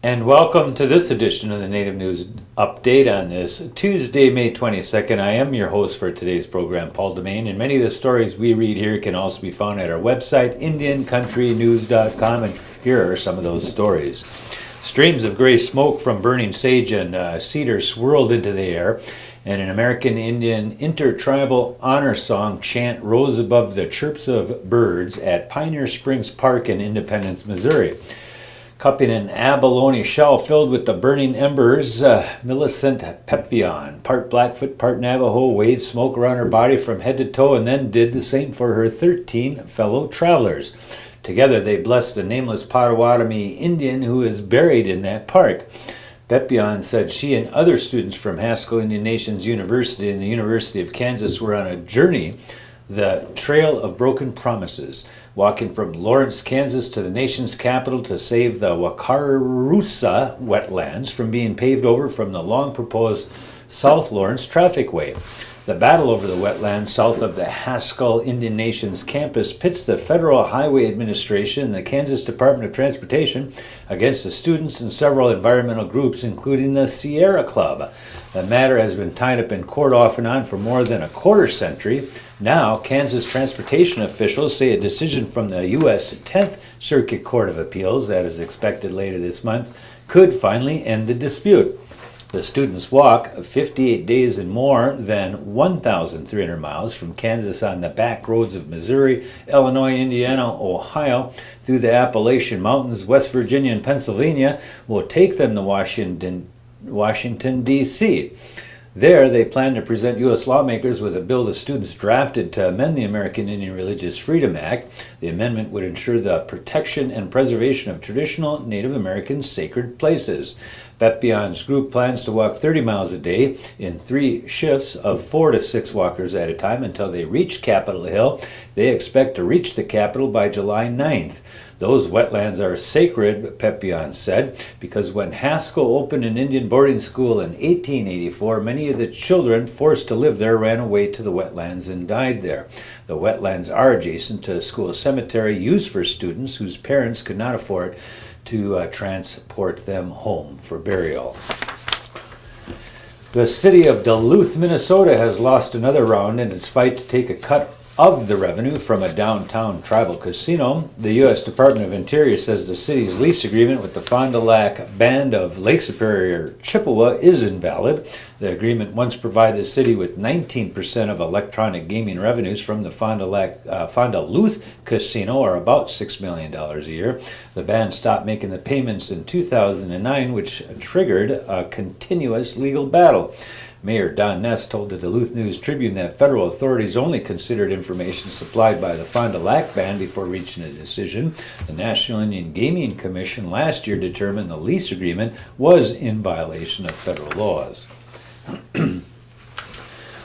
And welcome to this edition of the Native News Update on this Tuesday, May 22nd. I am your host for today's program, Paul DeMain, and many of the stories we read here can also be found at our website, IndianCountryNews.com, and here are some of those stories. Streams of gray smoke from burning sage and cedar swirled into the air, and an American Indian intertribal honor song chant rose above the chirps of birds at Pioneer Springs Park in Independence, Missouri. Cupping an abalone shell filled with the burning embers, Millicent Pepion, part Blackfoot, part Navajo, waved smoke around her body from head to toe and then did the same for her 13 fellow travelers. Together they blessed the nameless Potawatomi Indian who is buried in that park. Pepion said she and other students from Haskell Indian Nations University and the University of Kansas were on a journey, the Trail of Broken Promises, walking from Lawrence, Kansas to the nation's capital to save the Wakarusa wetlands from being paved over from the long-proposed South Lawrence Trafficway. The battle over the wetlands south of the Haskell Indian Nations campus pits the Federal Highway Administration and the Kansas Department of Transportation against the students and several environmental groups, including the Sierra Club. The matter has been tied up in court off and on for more than a quarter century. Now, Kansas transportation officials say a decision from the U.S. 10th Circuit Court of Appeals, that is expected later this month, could finally end the dispute. The students walk 58 days and more than 1,300 miles from Kansas on the back roads of Missouri, Illinois, Indiana, Ohio, through the Appalachian Mountains, West Virginia, and Pennsylvania, will take them to Washington, D.C. There, they plan to present U.S. lawmakers with a bill the students drafted to amend the American Indian Religious Freedom Act. The amendment would ensure the protection and preservation of traditional Native American sacred places. Pepion's group plans to walk 30 miles a day in 3 shifts of 4 to 6 walkers at a time until they reach Capitol Hill. They expect to reach the Capitol by July 9th. Those wetlands are sacred, Pepion said, because when Haskell opened an Indian boarding school in 1884, many of the children forced to live there ran away to the wetlands and died there. The wetlands are adjacent to a school cemetery used for students whose parents could not afford to transport them home for burial. The city of Duluth, Minnesota has lost another round in its fight to take a cut of the revenue from a downtown tribal casino. The U.S. Department of Interior says the city's lease agreement with the Fond du Lac Band of Lake Superior, Chippewa is invalid. The agreement once provided the city with 19% of electronic gaming revenues from the Fond du Luth Casino, or about $6 million a year. The band stopped making the payments in 2009, which triggered a continuous legal battle. Mayor Don Ness told the Duluth News-Tribune that federal authorities only considered information supplied by the Fond du Lac Band before reaching a decision. The National Indian Gaming Commission last year determined the lease agreement was in violation of federal laws.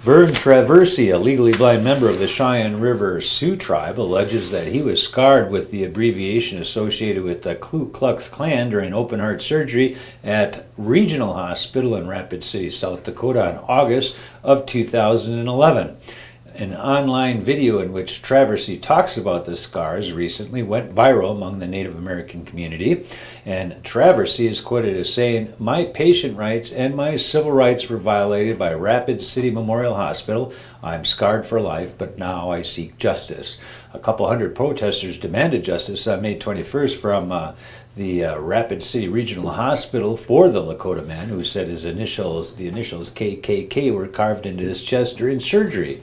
Vern Traversie, a legally blind member of the Cheyenne River Sioux tribe, alleges that he was scarred with the abbreviation associated with the Ku Klux Klan during open-heart surgery at Regional Hospital in Rapid City, South Dakota, in August of 2011. An online video in which Traversie talks about the scars recently went viral among the Native American community, and Traversie is quoted as saying, "My patient rights and my civil rights were violated by Rapid City Memorial Hospital. I'm scarred for life, but now I seek justice." A couple hundred protesters demanded justice on May 21st from the Rapid City Regional Hospital for the Lakota man who said the initials KKK were carved into his chest during surgery.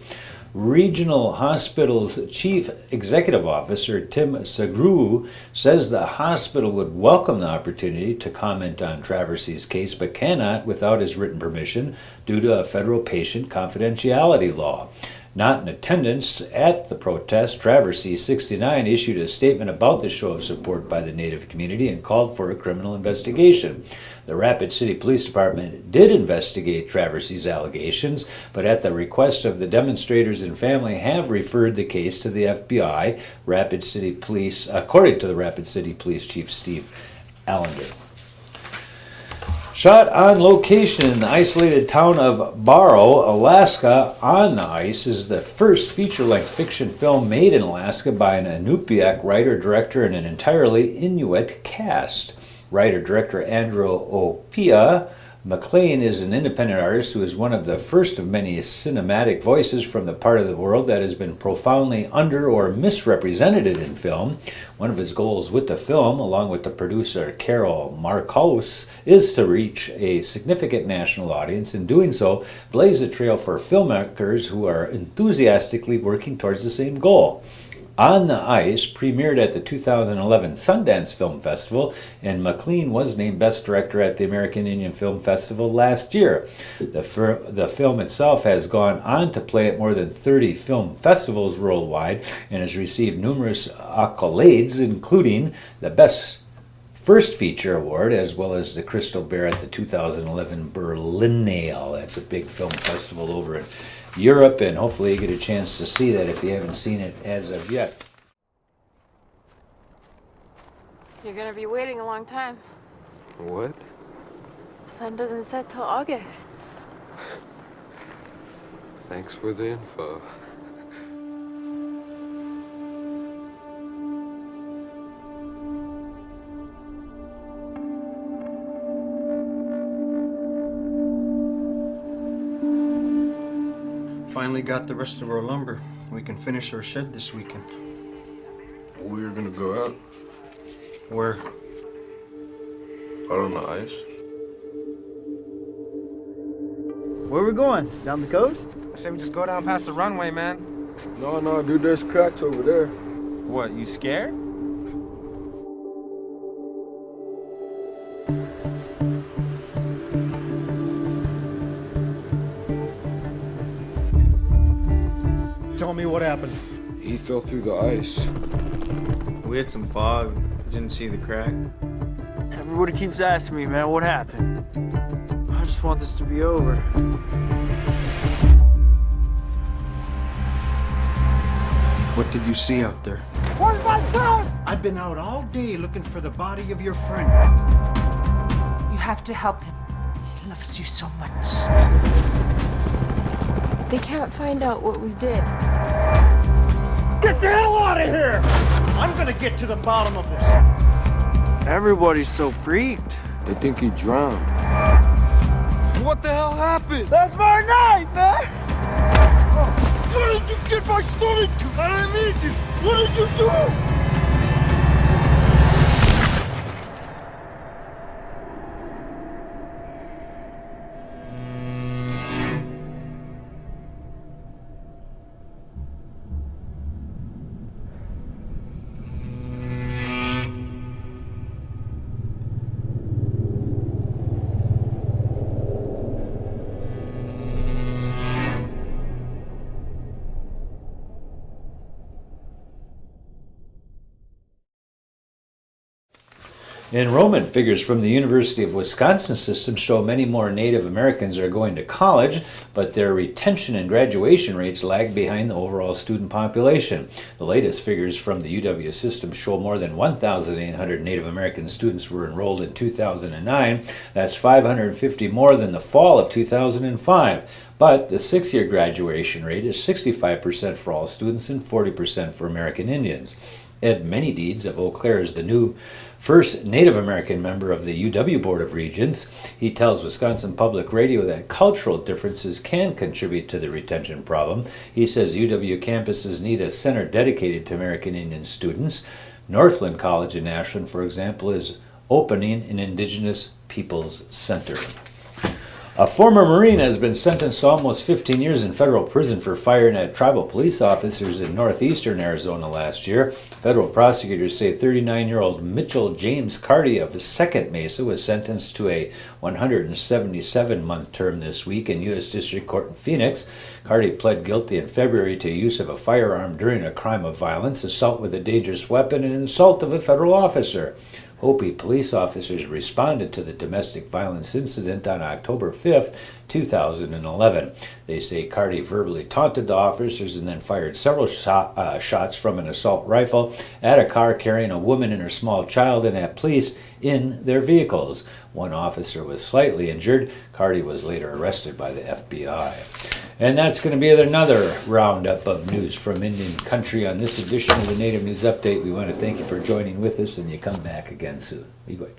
Regional Hospital's Chief Executive Officer, Tim Sagru, says the hospital would welcome the opportunity to comment on Traversie's case, but cannot without his written permission due to a federal patient confidentiality law. Not in attendance at the protest, Traversie, 69, issued a statement about the show of support by the Native community and called for a criminal investigation. The Rapid City Police Department did investigate Traversie's allegations, but at the request of the demonstrators and family have referred the case to the FBI, Rapid City Police, according to the Rapid City Police Chief Steve Allender. Shot on location in the isolated town of Barrow, Alaska, on the ice is the first feature-length fiction film made in Alaska by an Inupiaq writer-director and an entirely Inuit cast. Writer-director Andrew Opia McLean is an independent artist who is one of the first of many cinematic voices from the part of the world that has been profoundly under or misrepresented in film. One of his goals with the film, along with the producer Carol Marcos, is to reach a significant national audience. In doing so, blaze a trail for filmmakers who are enthusiastically working towards the same goal. On the Ice premiered at the 2011 Sundance Film Festival, and McLean was named Best Director at the American Indian Film Festival last year. The film itself has gone on to play at more than 30 film festivals worldwide and has received numerous accolades, including the Best First Feature Award, as well as the Crystal Bear at the 2011 Berlinale. That's a big film festival over in Europe, and hopefully you get a chance to see that if you haven't seen it as of yet. You're gonna be waiting a long time. What? The sun doesn't set till August. Thanks for the info. Finally got the rest of our lumber. We can finish our shed this weekend. We were gonna go out. Where? Out on the ice. Where are we going? Down the coast? I say we just go down past the runway, man. No, dude, there's cracks over there. What, you scared? Tell me what happened. He fell through the ice. We had some fog. Didn't see the crack. Everybody keeps asking me, man, what happened? I just want this to be over. What did you see out there? Where's my son? I've been out all day looking for the body of your friend. You have to help him. He loves you so much. They can't find out what we did. Get the hell out of here! I'm gonna get to the bottom of this. Everybody's so freaked. They think he drowned. What the hell happened? That's my knife, man! Where did you get my son into? I didn't need you. What did you do? Enrollment figures from the University of Wisconsin system show many more Native Americans are going to college, but their retention and graduation rates lag behind the overall student population. The latest figures from the UW system show more than 1,800 Native American students were enrolled in 2009. That's 550 more than the fall of 2005. But the 6-year graduation rate is 65% for all students and 40% for American Indians. Ed Manydeeds of Eau Claire is the new first Native American member of the UW Board of Regents. He tells Wisconsin Public Radio that cultural differences can contribute to the retention problem. He says UW campuses need a center dedicated to American Indian students. Northland College in Ashland, for example, is opening an Indigenous Peoples Center. A former Marine has been sentenced to almost 15 years in federal prison for firing at tribal police officers in northeastern Arizona last year. Federal prosecutors say 39-year-old Mitchell James Carty of Second Mesa was sentenced to a 177-month term this week in U.S. District Court in Phoenix. Carty pled guilty in February to use of a firearm during a crime of violence, assault with a dangerous weapon, and assault of a federal officer. Hopi police officers responded to the domestic violence incident on October 5th, 2011. They say Carty verbally taunted the officers and then fired several shots from an assault rifle at a car carrying a woman and her small child and at police in their vehicles. One officer was slightly injured. Carty was later arrested by the FBI. And that's going to be another roundup of news from Indian Country on this edition of the Native News Update. We want to thank you for joining with us, and you come back again soon. Be good.